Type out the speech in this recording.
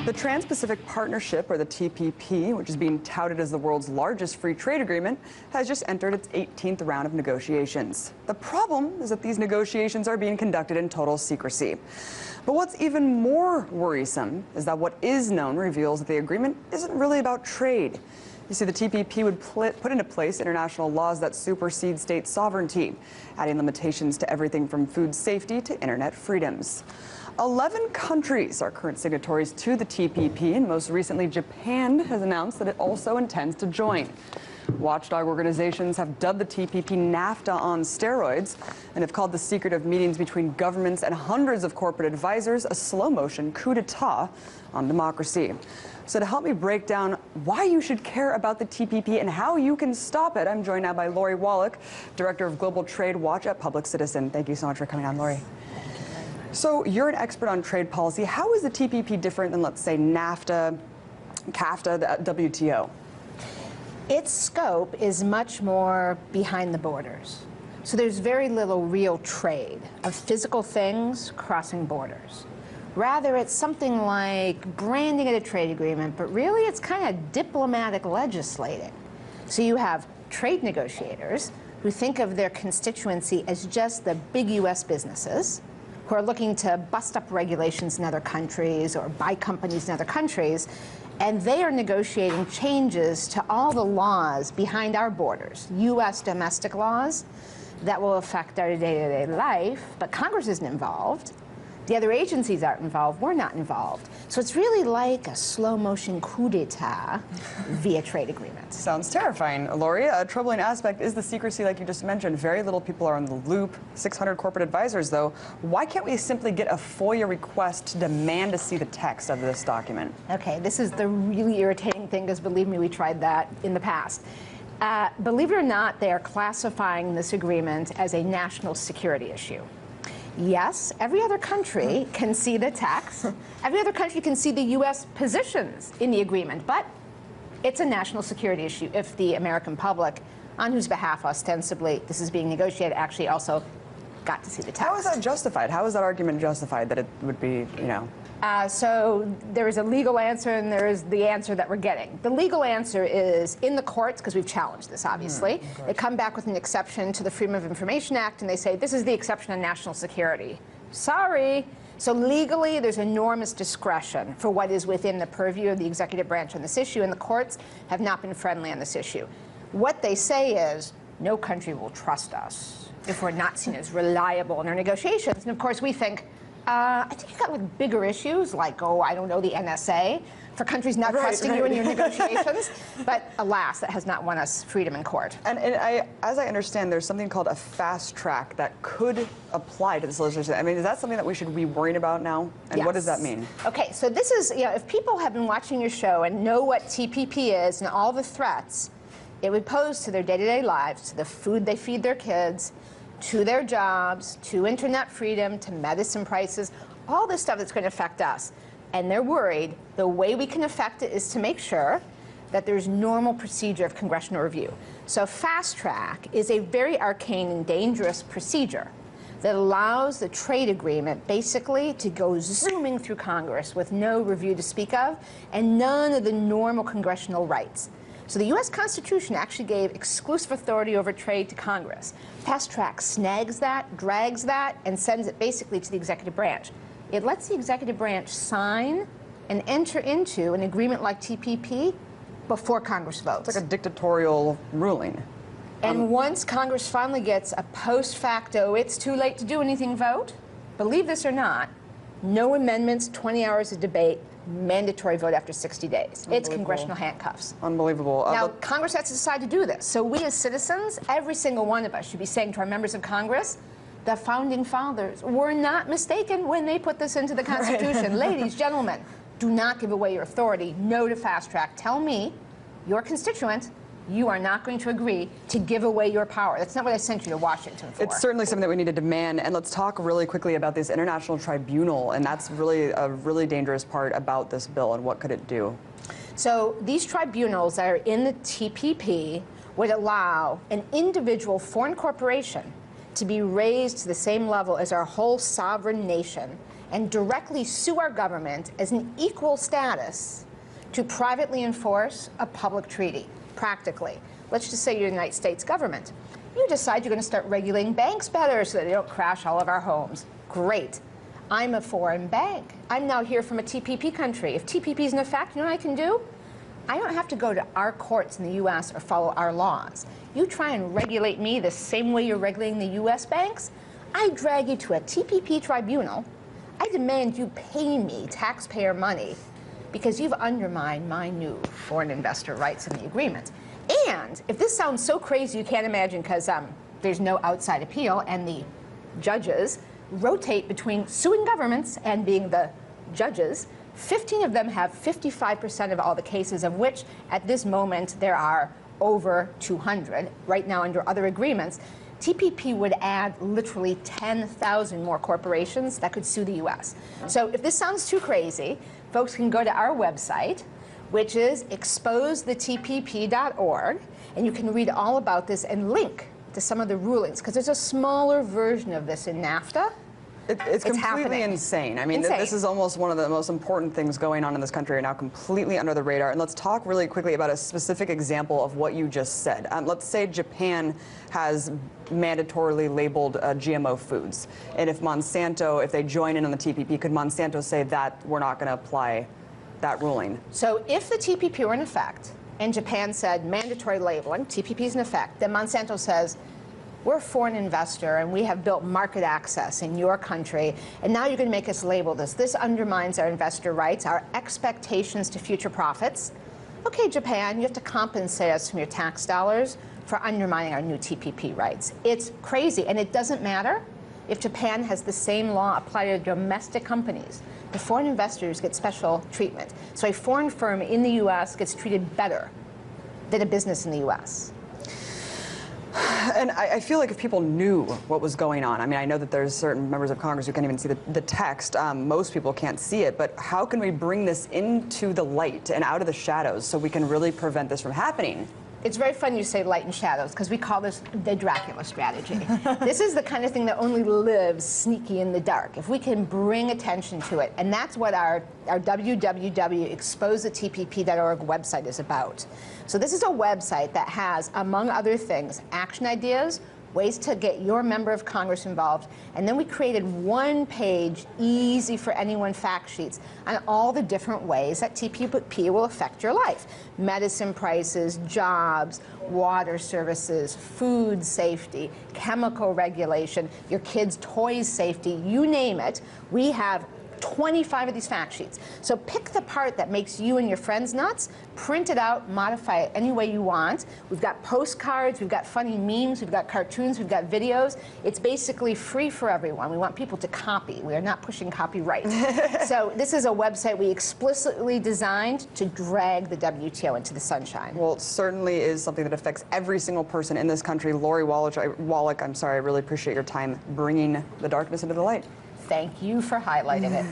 The Trans-Pacific Partnership, or the TPP, which is being touted as the world's largest free trade agreement, has just entered its 18th round of negotiations. The problem is that these negotiations are being conducted in total secrecy. But what's even more worrisome is that what is known reveals that the agreement isn't really about trade. You see, the TPP would put into place international laws that supersede state sovereignty, adding limitations to everything from food safety to internet freedoms. 11 countries are current signatories to the TPP, and most recently Japan has announced that it also intends to join. Watchdog organizations have dubbed the TPP NAFTA on steroids and have called the secretive meetings between governments and hundreds of corporate advisors a slow-motion coup d'etat on democracy. So to help me break down why you should care about the TPP and how you can stop it, I'm joined now by Lori Wallach, Director of Global Trade Watch at Public Citizen. Thank you so much for coming on, Lori. So you're an expert on trade policy. How is the TPP different than, let's say, NAFTA, CAFTA, the WTO? Its scope is much more behind the borders. So there's very little real trade of physical things crossing borders. Rather, it's something like branding it a trade agreement, but really it's kind of diplomatic legislating. So you have trade negotiators who think of their constituency as just the big US businesses who are looking to bust up regulations in other countries or buy companies in other countries, and they are negotiating changes to all the laws behind our borders, US domestic laws that will affect our day-to-day life, but Congress isn't involved. The other agencies aren't involved. We're not involved. So it's really like a slow-motion coup d'etat via trade agreement. Sounds terrifying. Lori, a troubling aspect is the secrecy, like you just mentioned. Very little people are on the loop. 600 corporate advisors, though. Why can't we simply get a FOIA request to demand to see the text of this document? Okay, this is the really irritating thing, because believe me, we tried that in the past. Believe it or not, they are classifying this agreement as a national security issue. Yes, every other country can see the text. Every other country can see the U.S. positions in the agreement, but it's a national security issue if the American public, on whose behalf ostensibly this is being negotiated, actually also got to see the text. How is that justified? How is that argument justified that it would be, So there is a legal answer and there is the answer that we're getting. The legal answer is in the courts, because we've challenged this, obviously. They come back with an exception to the Freedom of Information Act and they say, this is the exception on national security. Sorry. So legally, there's enormous discretion for what is within the purview of the executive branch on this issue, and the courts have not been friendly on this issue. What they say is, no country will trust us if we're not seen as reliable in our negotiations. And of course, we think, I think you've got like bigger issues like, I don't know, the NSA, for countries not trusting you in your negotiations. But alas, that has not won us freedom in court. And as I understand, there's something called a fast track that could apply to this legislation. I mean, is that something that we should be worrying about now? And Yes. what does that mean? Okay, so this is, if people have been watching your show and know what TPP is and all the threats it would pose to their day-to-day lives, to the food they feed their kids, to their jobs, to internet freedom, to medicine prices, all this stuff that's going to affect us. And they're worried the way we can affect it is to make sure that there's normal procedure of congressional review. So fast track is a very arcane and dangerous procedure that allows the trade agreement basically to go zooming through Congress with no review to speak of and none of the normal congressional rights. So the U.S. Constitution actually gave exclusive authority over trade to Congress. Fast track snags that, drags that, and sends it basically to the executive branch. It lets the executive branch sign and enter into an agreement like TPP before Congress votes. It's like a dictatorial ruling. And once Congress finally gets a post facto, it's too late to do anything vote, believe this or not, no amendments, 20 hours of debate, mandatory vote after 60 days. It's congressional handcuffs. Unbelievable. Now, Congress has to decide to do this. So we as citizens, every single one of us should be saying to our members of Congress, the founding fathers were not mistaken when they put this into the Constitution. Ladies, gentlemen, do not give away your authority. No to fast track. Tell me, your constituent, you are not going to agree to give away your power. That's not what I sent you to Washington for. It's certainly something that we need to demand. And let's talk really quickly about this international tribunal. And that's really a really dangerous part about this bill. And what could it do? So these tribunals that are in the TPP would allow an individual foreign corporation to be raised to the same level as our whole sovereign nation and directly sue our government as an equal status to privately enforce a public treaty, practically. Let's just say you're the United States government. You decide you're going to start regulating banks better so that they don't crash all of our homes. Great. I'm a foreign bank. I'm now here from a TPP country. If TPP is in effect, you know what I can do? I don't have to go to our courts in the U.S. or follow our laws. You try and regulate me the same way you're regulating the U.S. banks, I drag you to a TPP tribunal. I demand you pay me taxpayer money because you've undermined my new foreign investor rights in the agreement. And if this sounds so crazy you can't imagine because there's no outside appeal and the judges rotate between suing governments and being the judges, 15 of them have 55% of all the cases, of which at this moment there are over 200 right now under other agreements. TPP would add literally 10,000 more corporations that could sue the U.S. So if this sounds too crazy, folks can go to our website, which is exposethetpp.org, and you can read all about this and link to some of the rulings, because there's a smaller version of this in NAFTA. It's completely happening. Insane. I mean, this is almost one of the most important things going on in this country right now, completely under the radar. And let's talk really quickly about a specific example of what you just said. Let's say Japan has mandatorily labeled GMO foods. And if Monsanto, if they join in on the TPP, could Monsanto say that we're not going to apply that ruling? So if the TPP were in effect, and Japan said mandatory labeling, TPP is in effect, then Monsanto says, we're a foreign investor and we have built market access in your country, and now you're going to make us label this. This undermines our investor rights, our expectations to future profits. Okay, Japan, you have to compensate us from your tax dollars for undermining our new TPP rights. It's crazy, and it doesn't matter if Japan has the same law apply to domestic companies. The foreign investors get special treatment. So a foreign firm in the U.S. gets treated better than a business in the U.S. And I feel like if people knew what was going on, I mean, I know that there's certain members of Congress who can't even see the text. Most people can't see it, but how can we bring this into the light and out of the shadows so we can really prevent this from happening? It's very fun you say light and shadows, because we call this the Dracula strategy. This is the kind of thing that only lives sneaky in the dark. If we can bring attention to it, and that's what our www.exposethetpp.org website is about. So this is a website that has, among other things, action ideas, ways to get your member of Congress involved, and then we created one-page, easy for anyone fact sheets on all the different ways that TPP will affect your life. Medicine prices, jobs, water services, food safety, chemical regulation, your kids' toys safety, you name it. We have 25 of these fact sheets. So pick the part that makes you and your friends nuts, print it out, modify it any way you want. We've got postcards, we've got funny memes, we've got cartoons, we've got videos. It's basically free for everyone. We want people to copy. We are not pushing copyright. So this is a website we explicitly designed to drag the WTO into the sunshine. Well, it certainly is something that affects every single person in this country. Lori Wallach, I really appreciate your time bringing the darkness into the light. Thank you for highlighting it.